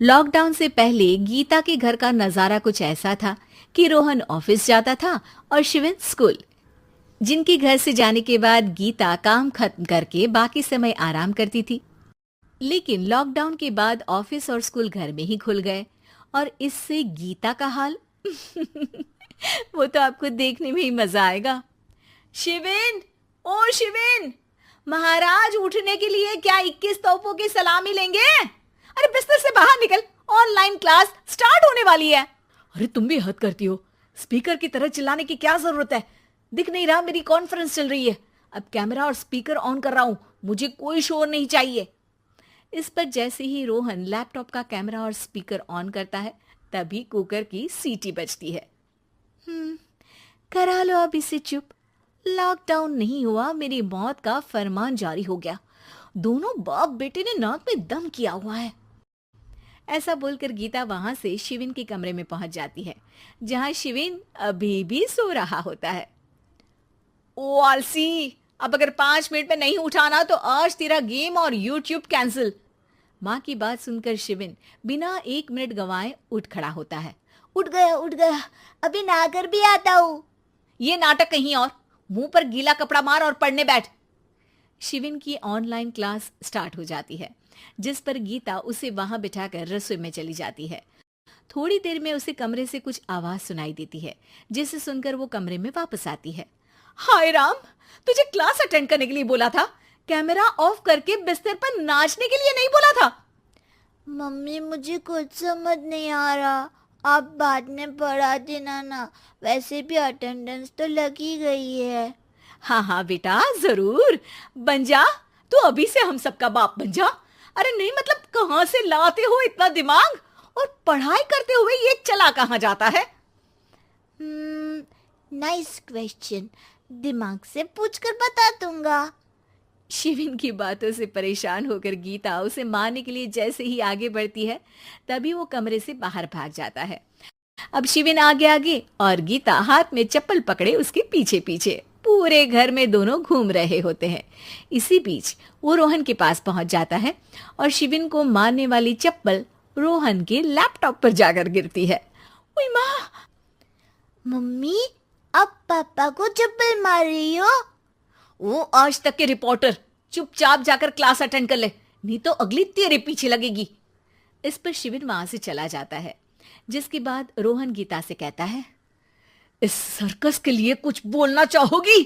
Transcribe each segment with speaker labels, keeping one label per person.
Speaker 1: Lockdown से पहले गीता के घर का नजारा कुछ ऐसा था कि रोहन ऑफिस जाता था और शिविन स्कूल। जिनके घर से जाने के बाद गीता काम खत्म करके बाकी समय आराम करती थी। लेकिन लॉकडाउन के बाद ऑफिस और स्कूल घर में ही खुल गए और इससे गीता का हाल वो तो आपको देखने में ही मजा आएगा। शिविन, ओ शिविन, महाराज उठने के लिए क्या 21 तोपों की सलामी लेंगे? अरे बिस्तर से बाहर निकल, ऑनलाइन क्लास स्टार्ट होने वाली है। अरे तुम भी हद करती हो, स्पीकर की तरह चिल्लाने की क्या जरूरत है? दिख नहीं रहा मेरी कॉन्फ्रेंस चल रही है। अब कैमरा और स्पीकर ऑन कर रहा हूं, मुझे कोई शोर नहीं चाहिए। इस पर जैसे ही रोहन लैपटॉप का कैमरा और स्पीकर ऑन करता है तभी कुकर की सीटी बजती है। करा लो अब इसे चुप। लॉकडाउन नहीं हुआ, मेरी मौत का फरमान जारी हो गया। दोनों बाप बेटे ने नाक में दम किया हुआ है। ऐसा बोलकर गीता वहां से शिविन के कमरे में पहुंच जाती है, जहां शिविन अभी भी सो रहा होता है। ओ आलसी, अब अगर 5 मिनट में नहीं उठाना तो आज तेरा गेम और यूट्यूब कैंसिल। माँ की बात सुनकर शिविन बिना 1 मिनट गंवाए उठ खड़ा होता है। उठ गया, अभी नहाकर भी आता हूँ। ये नाटक कहीं और, मुंह पर गीला कपड़ा मार और पढ़ने बैठ। शिविन की ऑनलाइन क्लास स्टार्ट हो जाती है, जिस पर गीता उसे वहां बिठाकर रसोई में चली जाती है। थोड़ी देर में उसे कमरे से कुछ आवाज सुनाई देती है, जिसे सुनकर वो कमरे में वापस आती है। हाय राम, तुझे क्लास अटेंड करने के लिए बोला था, कैमरा ऑफ करके बिस्तर पर नाचने के लिए नहीं बोला था।
Speaker 2: मम्मी मुझे कुछ समझ नहीं आ रहा, आप बाद में पढ़ा देना ना, वैसे भी अटेंडेंस तो लगी गई है।
Speaker 1: हाँ हाँ बेटा, जरूर बन जा। तू अभी से हम सबका बाप बन जा। अरे नहीं मतलब कहाँ से लाते हो इतना दिमाग, और पढ़ाई करते हुए ये चला कहाँ जाता है?
Speaker 2: नाइस क्वेश्चन, दिमाग से पूछकर बता दूंगा।
Speaker 1: शिविन की बातों से परेशान होकर गीता उसे मारने के लिए जैसे ही आगे बढ़ती है तभी वो कमरे से बाहर भाग जाता है। अब शिविन आगे आगे और गीता हाथ में चप्पल पकड़े उसके पीछे पीछे पूरे घर में दोनों घूम रहे होते हैं। इसी बीच वो रोहन के पास पहुंच जाता है और शिविन को मारने वाली चप्पल रोहन के लैपटॉप पर जाकर गिरती है। ओए माँ!
Speaker 2: मम्मी, अब पापा को चप्पल मार रही हो?
Speaker 1: वो आज तक के रिपोर्टर, चुपचाप जाकर क्लास अटेंड कर ले, नहीं तो अगली तेरे पीछे लगेगी। इस पर शिविन वहां से चला जाता है, जिसके बाद रोहन गीता से कहता है, इस सर्कस के लिए कुछ बोलना चाहोगी?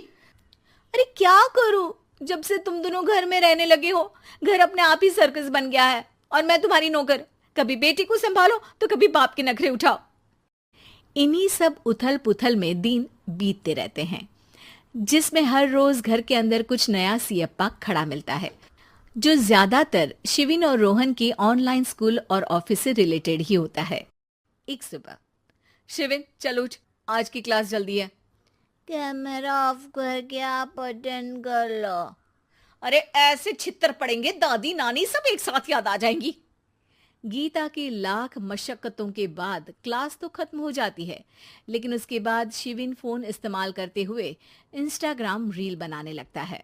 Speaker 1: अरे क्या करूं, जब से तुम दोनों घर में रहने लगे हो, घर अपने आप ही सर्कस बन गया है और मैं तुम्हारी नौकर। कभी बेटी को संभालो तो कभी बाप के नखरे उठाओ। इन्हीं सब उथल पुथल में दिन बीतते रहते हैं, जिसमें हर रोज घर के अंदर कुछ नया सियप्पा खड़ा मिलता है, जो ज्यादातर शिविन और रोहन के ऑनलाइन स्कूल और ऑफिस से रिलेटेड ही होता है। एक सुबह, शिविन चल उठ, आज की क्लास जल्दी है।
Speaker 2: कैमरा ऑफ करके आप अटेंड कर लो।
Speaker 1: अरे ऐसे छित्तर पड़ेंगे, दादी नानी सब एक साथ याद आ जाएंगी। गीता की लाख मशक्कतों के बाद क्लास तो खत्म हो जाती है, लेकिन उसके बाद शिविन फोन इस्तेमाल करते हुए इंस्टाग्राम रील बनाने लगता है।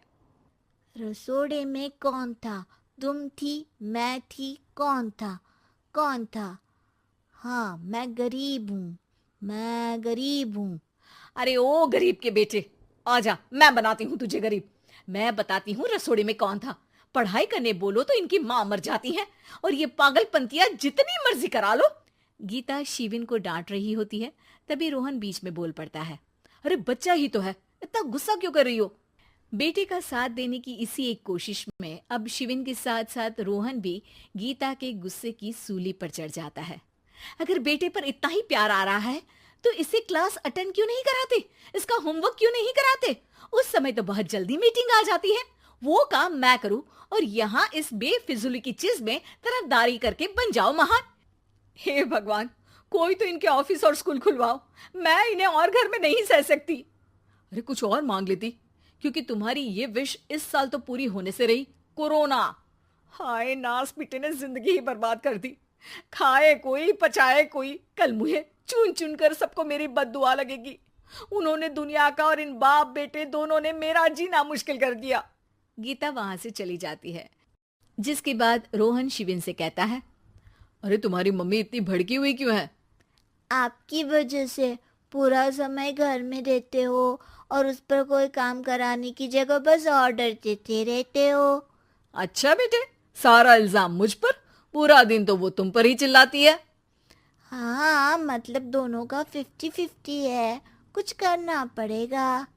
Speaker 2: रसोड़े में कौन था? तुम थी, मैं थी, कौन था? कौन था? हाँ, मैं गरीब हूँ।
Speaker 1: अरे ओ गरीब के बेटे, आजा, मैं बनाती हूँ तुझे गरीब। मैं बताती हूँ रसोड़े में कौन था। पढ़ाई करने बोलो तो इनकी माँ मर जाती है, और ये पागलपंतियां जितनी मर्जी करा लो। गीता शिविन को डांट रही होती है, तभी रोहन बीच में बोल पड़ता है। अरे बच्चा ही तो है, इतना गुस्सा क्यों कर रही हो? बेटे का साथ देने की इसी एक कोशिश में अब शिविन के साथ साथ रोहन भी गीता के गुस्से की सूली पर चढ़ जाता है। अगर बेटे पर इतना ही प्यार आ रहा है तो इसे क्लास अटेंड क्यों नहीं कराते, इसका होमवर्क क्यों नहीं कराते? उस समय तो बहुत जल्दी मीटिंग आ जाती है, वो काम मैं करूं और यहाँ इस बेफिजुली की चीज में तरफदारी करके बन जाओ महान। हे भगवान, कोई तो इनके ऑफिस और स्कूल खुलवाओ, मैं इन्हें और घर में नहीं सह सकती। अरे कुछ और मांग लेती, क्योंकि तुम्हारी ये विश इस साल तो पूरी होने से रही, कोरोना। हाय नास बेटे ने जिंदगी ही बर्बाद कर दी। खाए कोई पचाए कोई, कल मुझे चुन चुन कर सबको मेरी बद्दुआ लगेगी। उन्होंने दुनिया का और इन बाप बेटे दोनों ने मेरा जीना मुश्किल कर दिया। गीता वहां से चली जाती है, जिसके बाद रोहन शिविन से कहता है, अरे तुम्हारी मम्मी इतनी भड़की हुई क्यों है?
Speaker 2: आपकी वजह से पूरा समय घर में रहते हो और उस पर कोई काम कराने की जगह बस ऑर्डर देते रहते हो।
Speaker 1: अच्छा बेटे, सारा इल्जाम मुझ पर? पूरा दिन तो वो तुम पर ही चिल्लाती है।
Speaker 2: हाँ, मतलब दोनों का 50-50 है, कुछ करना पड़ेगा।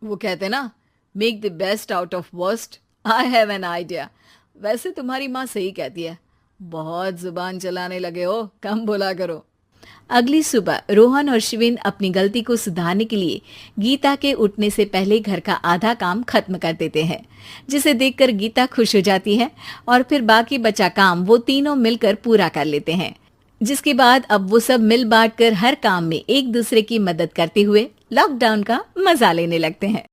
Speaker 1: वो कहते ना, make the best out of worst. I have an idea. वैसे तुम्हारी माँ सही कहती है, बहुत जुबान चलाने लगे हो, कम बोला करो। अगली सुबह रोहन और शिवेन अपनी गलती को सुधारने के लिए गीता के उठने से पहले घर का आधा काम खत्म कर देते हैं, जिसे देखकर गीता खुश हो जाती है और फिर बाकी बचा काम वो तीनों मिलकर पूरा कर लेते हैं। जिसके बाद अब वो सब मिल बांट कर हर काम में एक दूसरे की मदद करते हुए लॉकडाउन का मजा लेने लगते हैं।